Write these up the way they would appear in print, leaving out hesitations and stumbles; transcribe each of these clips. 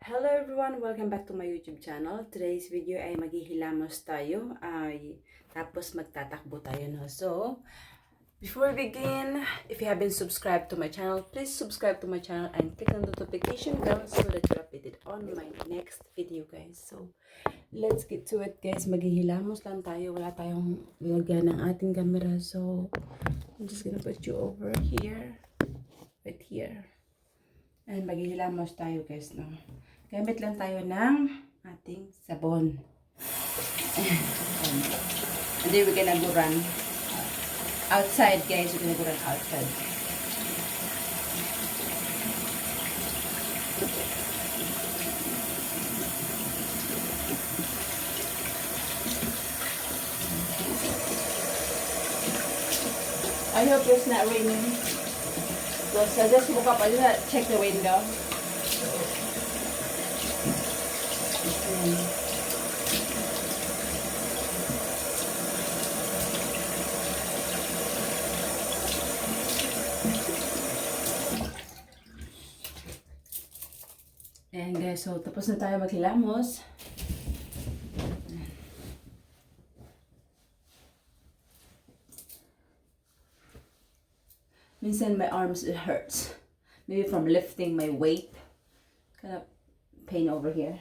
Hello everyone! Welcome back to my YouTube channel. Today's video ay maghihilamos tayo. Tapos magtatakbo tayo. No? So, before we begin, if you haven't subscribed to my channel, please subscribe to my channel and click on the notification bell so that you're updated on my next video, guys. So, let's get to it, guys. Maghihilamos lang tayo. Wala tayong lagyan ng ating camera. So, I'm just gonna put you over here. Right here. And maghihilamos tayo, guys, no? Gamit lang tayo ng ating sabon. And then we're gonna go run outside, guys. We're gonna go run outside. I hope it's not raining. Because I just woke up, I just check the window. And guys, so tapos na tayo maghilamos. Minsan my arms, it hurts. Maybe from lifting my weight. Kind of pain over here.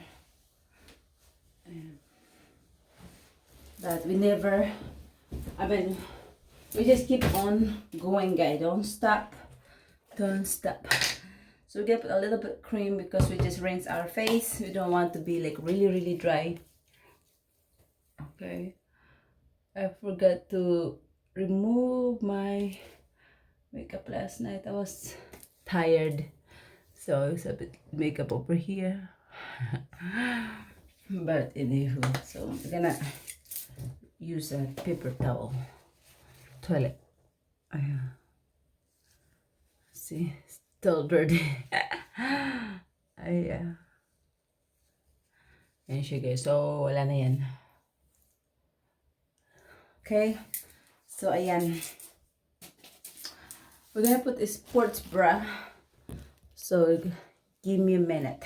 But we never, we just keep on going, guys. Don't stop. Don't stop. So we get a little bit cream because we just rinse our face. We don't want to be like really dry. Okay. I forgot to remove my makeup last night. I was tired. So it's a bit makeup over here. But anywho, so we're gonna use a paper towel. Toilet. See, still dirty. Ayan siya, guys. So wala na yan. Okay. So ayan. We're gonna put a sports bra. So give me a minute.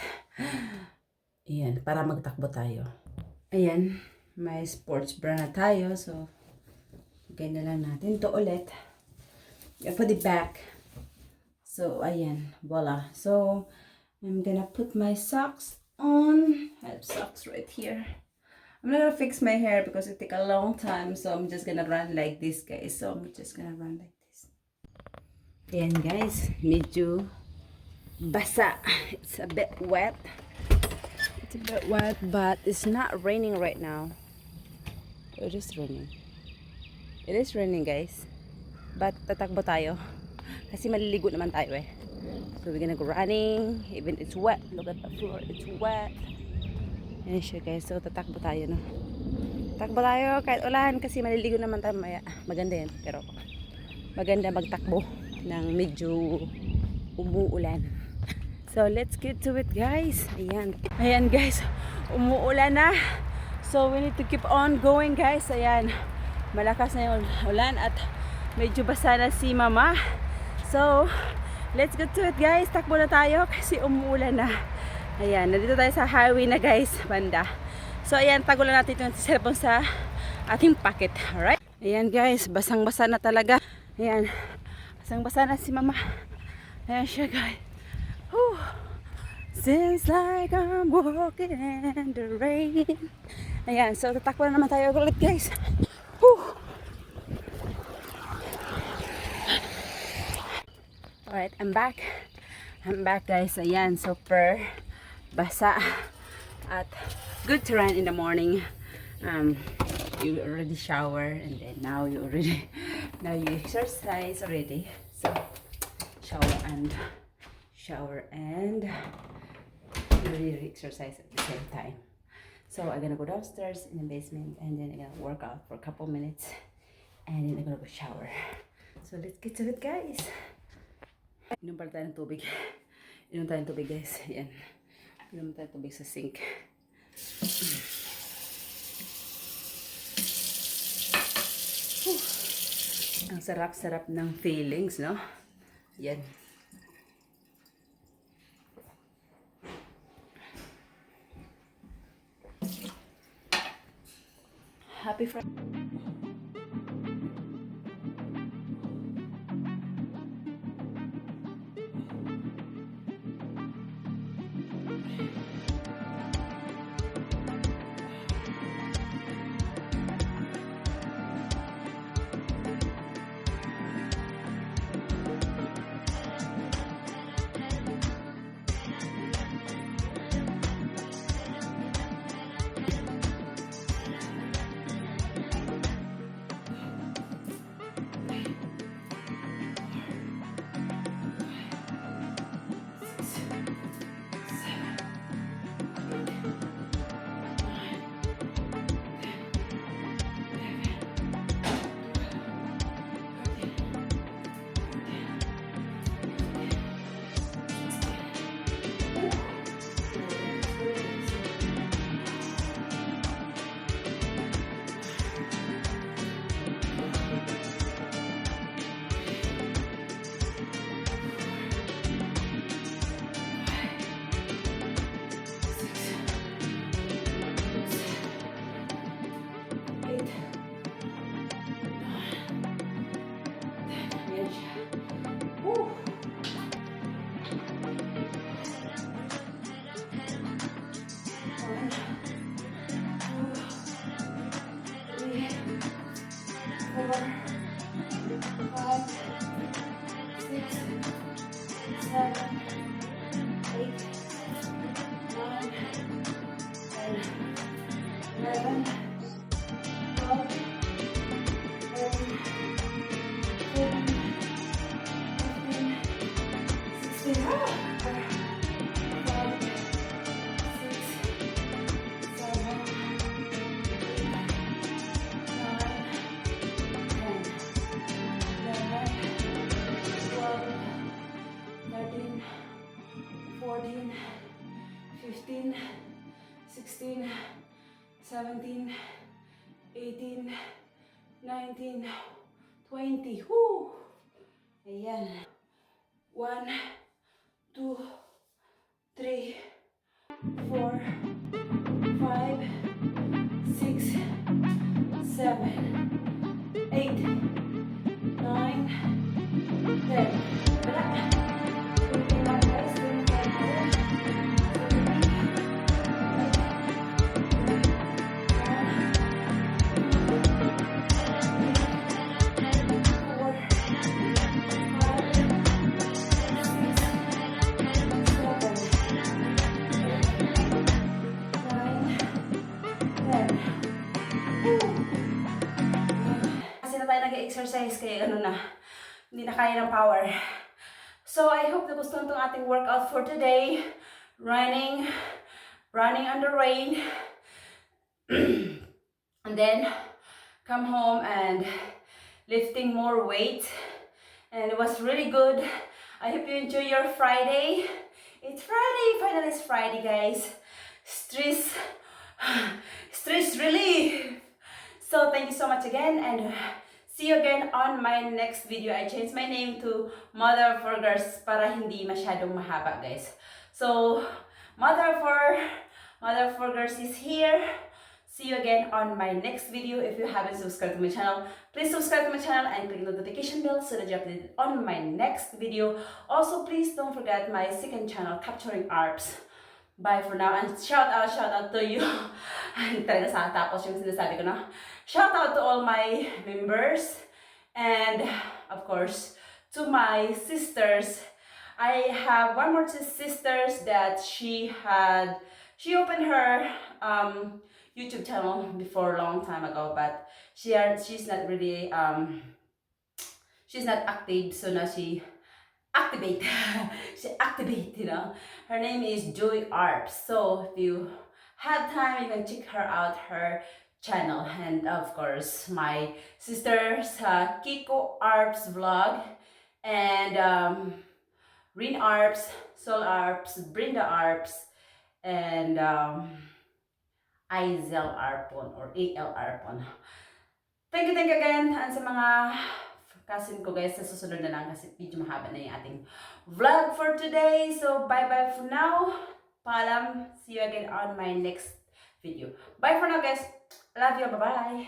Ayan, para magtakbo tayo. Ayan, may sports bra na tayo. So, ganyan na lang natin to ulit. For the back. So, ayan, voila. So, I'm gonna put my socks on. I have socks right here. I'm not gonna fix my hair because it take a long time. So, I'm just gonna run like this, guys. So, I'm just gonna run like this. Ayan, guys. Medyo basa. It's a bit wet. It's a bit wet, but it's not raining right now. It is raining. It is raining, guys. But tatakbo tayo. Kasi maliligo naman tayo eh. So we're gonna go running. Even it's wet. Look at the floor. It's wet. Yan siya, guys. So tatakbo tayo, no? Takbo tayo kahit ulan kasi maliligo naman tayo maya. Maganda yan. Pero maganda magtakbo ng medyo umuulan. So, let's get to it, guys. Ayan. Ayan, guys. Umuulan na. So, we need to keep on going, guys. Ayan. Malakas na yung ulan at medyo basa na si mama. So, let's get to it, guys. Takbo na tayo kasi umuulan na. Ayan. Nandito tayo sa highway na, guys. Banda. So, ayan. Tago lang natin yung cellphone sa ating pocket. Alright? Ayan, guys. Basang-basa na talaga. Ayan. Basang-basa na si mama. Ayan siya, guys. Whew. Seems like I'm walking in the rain. Ayan, so tatakbo na naman tayo ulit, guys. Whew. Alright, I'm back. I'm back, guys. Ayan, super basa at good to run in the morning. You already shower and then now you exercise already. So shower and really exercise at the same time. So I'm gonna go downstairs in the basement and then I'm gonna work out for a couple minutes and then I'm gonna go shower. So let's get to it, guys. Inom pala tayo ng tubig. Inom tayo ng tubig, guys. Ayan. Inom tayo ng tubig sa sink. Ang sarap-sarap ng feelings, no? Yan. Happy Friday. Fourteen, 15, 16, 17, 18, 19, 20. Woo! Ayan. 1, 2, 3, 4, 5, 6, 7, 8, 9, 10. Wala. Exercise kaya ano na, hindi na kaya ng power. So I hope na gusto itong ating workout for today. Running on the rain. And then come home and lifting more weight. And it was really good. I hope you enjoy your Friday. It's Friday, finally it's Friday, guys. Stress relief. So thank you so much again, and see you again on my next video. I changed my name to Mother 4girls para hindi masyadong mahaba, guys. So Mother 4girls is here. See you again on my next video. If you haven't subscribed to my channel, please subscribe to my channel and click the notification bell so that you're updated on my next video. Also, please don't forget my second channel, Capturing Arps. Bye for now, and shout out to you. Talaga sa tapos yung sinasabi ko na. Shout out to all my members, and of course to my sisters. I have one more sisters that she opened her YouTube channel before a long time ago, but she's not really she's not active, so now she activate. You know. Her name is Joy Arps. So if you have time, you can check her out, her channel. And of course, my sisters, Kiko Arps vlog, and Rin Arps, Sol Arps, Brenda Arps, and Izel Arpon or AL Arpon. Thank you again, and sa mga cousin ko, guys, sa susunod na lang kasi medyo mahaba na yung ating vlog for today. So bye for now. Paalam. See you again on my next video. Bye for now, guys. Love you. Bye-bye.